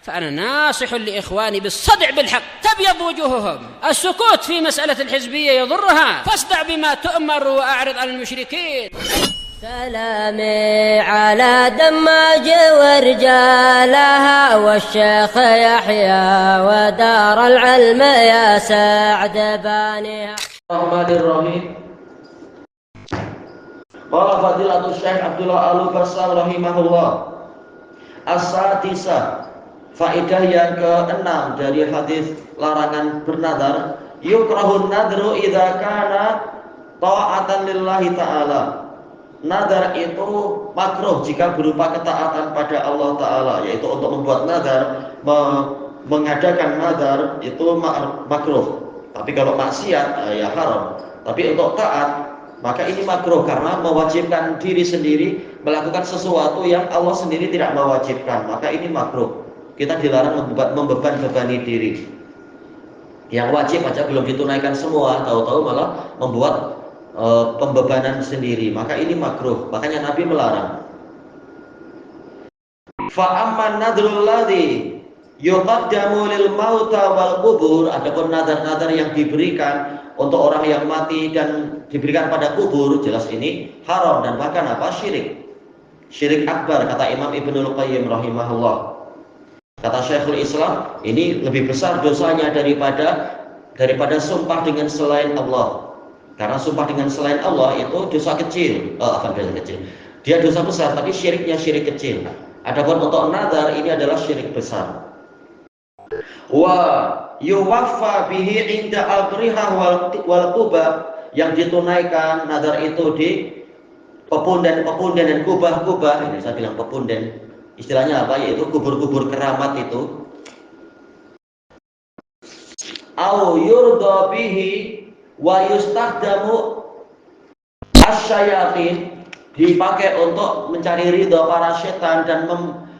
فأنا ناصح لإخواني بالصدع بالحق تبيض وجوههم. السكوت في مسألة الحزبية يضرها، فاصدع بما تؤمر وأعرض عن المشركين. سلامي على دماج ورجالها والشيخ يحيى ودار العلم يا سعد بانيها. الرحمن الرحيم. قال فضيلة الشيخ عبد الله Al-Bassam rahimahullah. As-sadisah, faedah yang ke-6 dari hadis larangan bernadar. Yukrahun nadru idza kana ta'atan lillahi ta'ala. Nadar itu makruh jika berupa ketaatan pada Allah Ta'ala, yaitu untuk membuat nadar, mengadakan nadar itu makruh. Tapi kalau maksiat ya haram. Tapi untuk taat maka ini makruh karena mewajibkan diri sendiri melakukan sesuatu yang Allah sendiri tidak mewajibkan. Maka ini makruh. Kita dilarang membebani diri. Yang wajib aja belum ditunaikan semua, tahu-tahu malah membuat pembebanan sendiri. Maka ini makruh. Makanya Nabi melarang. Fa amman nadrul ladzi yuqaddamu lil mauta wal qubur, adapun nadar-nadar yang diberikan untuk orang yang mati dan diberikan pada kubur, jelas ini haram dan bahkan apa? Syirik akbar, kata Imam Ibnul Qayyim rahimahullah. Kata Syekhul Islam, ini lebih besar dosanya daripada sumpah dengan selain Allah. Karena sumpah dengan selain Allah itu dosa kecil. Dosa kecil. Dia dosa besar, tapi syiriknya syirik kecil. Adapun untuk nadar ini adalah syirik besar. Wa yuwaffa bihi inda al-rihah wal quba, yang ditunaikan nadar itu di pepunden dan kubah. Ini saya bilang pepunden, istilahnya apa? Yaitu kubur-kubur keramat itu. Au yurda bihi wa yustakhdamu asyayatin, dipakai untuk mencari ridha para setan dan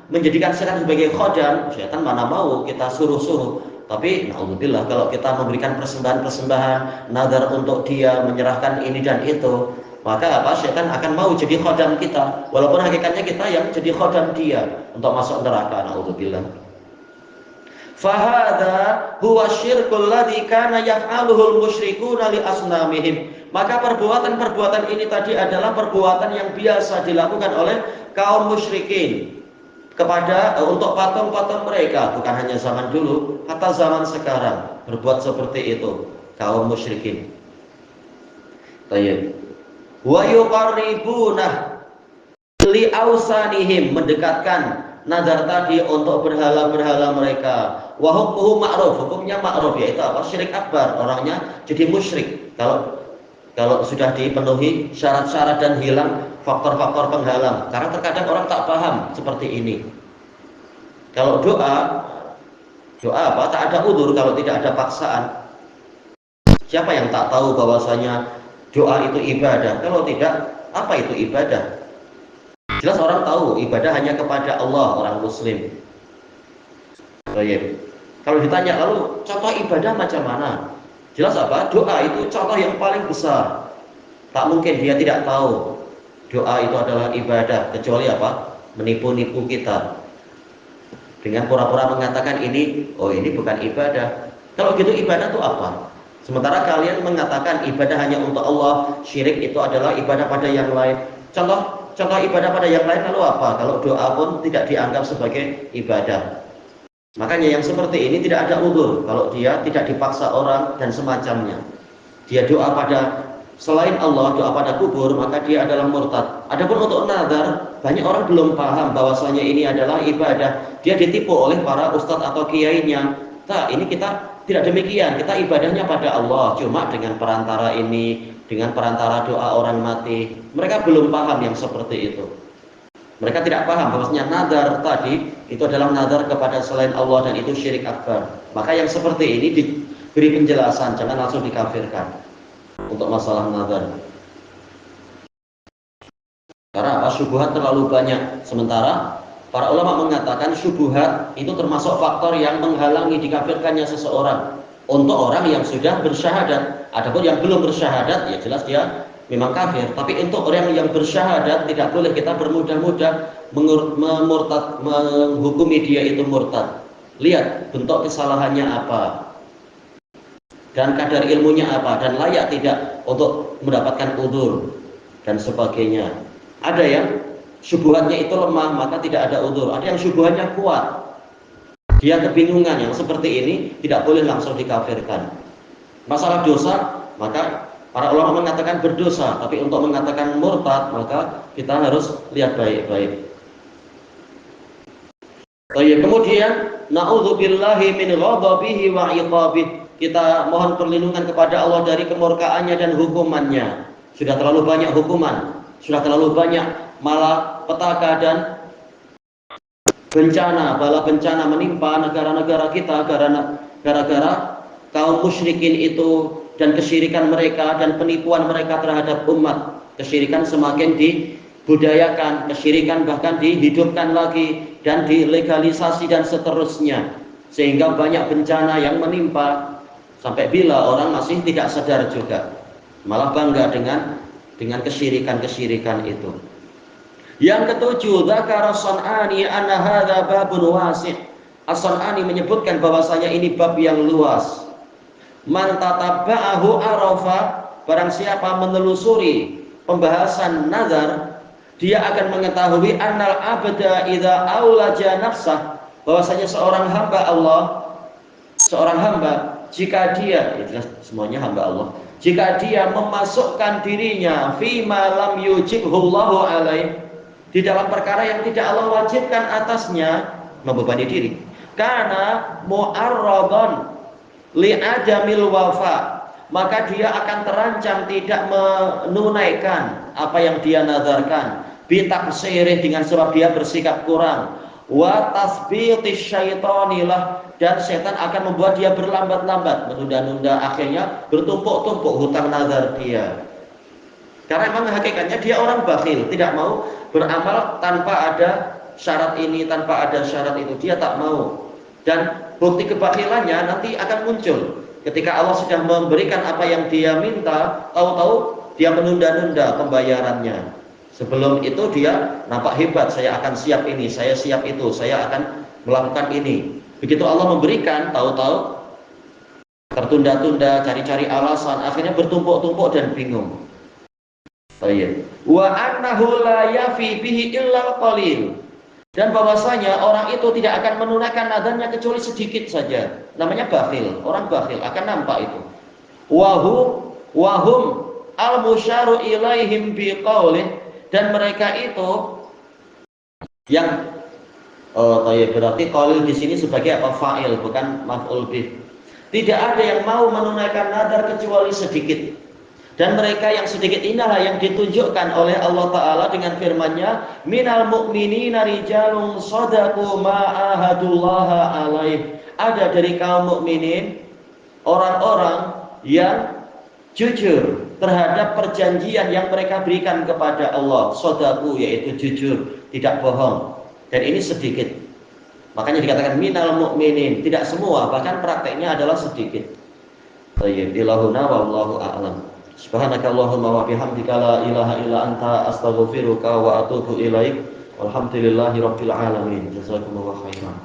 menjadikan setan sebagai khodam. Setan mana mau kita suruh-suruh. Tapi naudzubillah, kalau kita memberikan persembahan nadar untuk dia, menyerahkan ini dan itu, maka apa? Setan akan mau jadi khodam kita, walaupun hakikatnya kita yang jadi khodam dia untuk masuk neraka. Naudzubillah. Fahadha huwa syirkul ladzi kana yaf'aluhul musyrikuuna li asnamihim. Maka perbuatan ini tadi adalah perbuatan yang biasa dilakukan oleh kaum musyrikin untuk patung-patung mereka, bukan hanya zaman dulu, hatta zaman sekarang berbuat seperti itu kaum musyrikin. Tayyib. Wa yuqarribuna li ausanihim, mendekatkan nadar tadi untuk berhala-berhala mereka. Wa hukmuhu ma'ruf, hukumnya ma'ruf, yaitu apa? Syirik akbar, orangnya jadi musyrik kalau sudah dipenuhi syarat-syarat dan hilang faktor-faktor penghalang. Karena terkadang orang tak paham seperti ini. Kalau doa apa? Tak ada udzur kalau tidak ada paksaan. Siapa yang tak tahu bahwasanya doa itu ibadah? Kalau tidak, apa itu ibadah? Jelas orang tahu ibadah hanya kepada Allah, orang muslim. Baik. Kalau ditanya lalu contoh ibadah macam mana? Jelas apa? Doa itu contoh yang paling besar. Tak mungkin dia tidak tahu doa itu adalah ibadah, kecuali apa? Menipu-nipu kita dengan pura-pura mengatakan ini bukan ibadah. Kalau gitu ibadah itu apa? Sementara kalian mengatakan ibadah hanya untuk Allah, syirik itu adalah ibadah pada yang lain. Contoh ibadah pada yang lain lalu apa? Kalau doa pun tidak dianggap sebagai ibadah. Makanya yang seperti ini tidak ada udzur kalau dia tidak dipaksa orang dan semacamnya. Dia doa pada selain Allah, doa pada kubur, maka dia adalah murtad. Adapun untuk nazar, banyak orang belum paham bahwasanya ini adalah ibadah. Dia ditipu oleh para ustadz atau kiainya. Nah, ini kita tidak demikian. Kita ibadahnya pada Allah, cuma dengan perantara ini, dengan perantara doa orang mati. Mereka belum paham yang seperti itu. Mereka tidak paham bahwasanya nazar tadi itu adalah nazar kepada selain Allah dan itu syirik akbar. Maka yang seperti ini diberi penjelasan, jangan langsung dikafirkan untuk masalah nazar. Karena apa? Syubhat terlalu banyak. Sementara para ulama mengatakan syubhat itu termasuk faktor yang menghalangi dikafirkannya seseorang untuk orang yang sudah bersyahadat. Adapun yang belum bersyahadat, ya jelas dia memang kafir. Tapi untuk orang yang bersyahadat tidak boleh kita bermudah-mudah menghukumi dia itu murtad. lihat bentuk kesalahannya apa, dan kadar ilmunya apa, dan layak tidak untuk mendapatkan udzur dan sebagainya. Ada yang syubhatnya itu lemah, maka tidak ada udzur. Ada yang syubhatnya kuat, dia kebingungan. Yang seperti ini tidak boleh langsung dikafirkan. Masalah dosa, maka para ulama mengatakan berdosa, tapi untuk mengatakan murtad, maka kita harus lihat baik-baik. Kemudian na'udzubillahi min ghadabihi wa iqabih. Kita mohon perlindungan kepada Allah dari kemurkaannya dan hukumannya. Sudah terlalu banyak hukuman, sudah terlalu banyak malapetaka dan bencana, bala bencana menimpa negara-negara kita gara-gara kaum musyrikin itu dan kesyirikan mereka dan penipuan mereka terhadap umat. Kesyirikan semakin dibudayakan, kesyirikan bahkan dihidupkan lagi dan dilegalisasi dan seterusnya, sehingga banyak bencana yang menimpa sampai bila orang masih tidak sadar juga, malah bangga dengan kesyirikan itu. Yang ketujuh, dzakara As-San'ani anna hadza babun wasi'. As-San'ani menyebutkan bahwasanya ini bab yang luas. Man tatabba'ahu arafa, barang siapa menelusuri pembahasan nazar, dia akan mengetahui annal abda idza aulaja nafsah, bahwasanya seorang hamba Allah, seorang hamba jika dia, jelas semuanya hamba Allah, jika dia memasukkan dirinya fi ma lam yujibhullahu alaih, di dalam perkara yang tidak Allah wajibkan atasnya, membebani diri, karena mu'arradhan li adamil wafa, maka dia akan terancam tidak menunaikan apa yang dia nazarkan, bitaksirih, dengan sebab dia bersikap kurang, wa tasbitis syaitanilah, dan setan akan membuat dia berlambat-lambat, menunda-nunda, akhirnya bertumpuk-tumpuk hutang nazar dia. Karena memang hakikatnya dia orang bakhil, tidak mau beramal tanpa ada syarat ini, tanpa ada syarat itu, dia tak mau. Dan bukti kebakhilannya nanti akan muncul ketika Allah sudah memberikan apa yang dia minta, tahu-tahu dia menunda-nunda pembayarannya. Sebelum itu dia nampak hebat, saya akan siap ini, saya siap itu, saya akan melakukan ini. Begitu Allah memberikan, tahu-tahu tertunda-tunda, cari-cari alasan, akhirnya bertumpuk-tumpuk dan bingung. Wa annahu la yafi bihi illa qalil. Dan bahwasanya orang itu tidak akan menunaikan nadarnya kecuali sedikit saja. Namanya bakhil, orang bakhil akan nampak itu. Wahum al-musyaru ilaihim biqaulih, dan mereka itu yang berarti qaulil di sini sebagai apa? Fa'il, bukan maf'ul bih. Tidak ada yang mau menunaikan nadar kecuali sedikit. Dan mereka yang sedikit inilah yang ditunjukkan oleh Allah Ta'ala dengan firman-Nya, minal mu'minina rijalun shadaqu ma ahadullaha alaih. Ada dari kaum mukminin orang-orang yang jujur terhadap perjanjian yang mereka berikan kepada Allah. Shadaqu yaitu jujur, tidak bohong. Dan ini sedikit. Makanya dikatakan minal mu'minin, tidak semua, bahkan prakteknya adalah sedikit. Ilahuna wallahu a'lam. Subhanakallahumma wa bihamdika la ilaha illa anta astaghfiruka wa atubu ilaik. Walhamdulillahi rabbil alamin. Jazakumullahu khairan.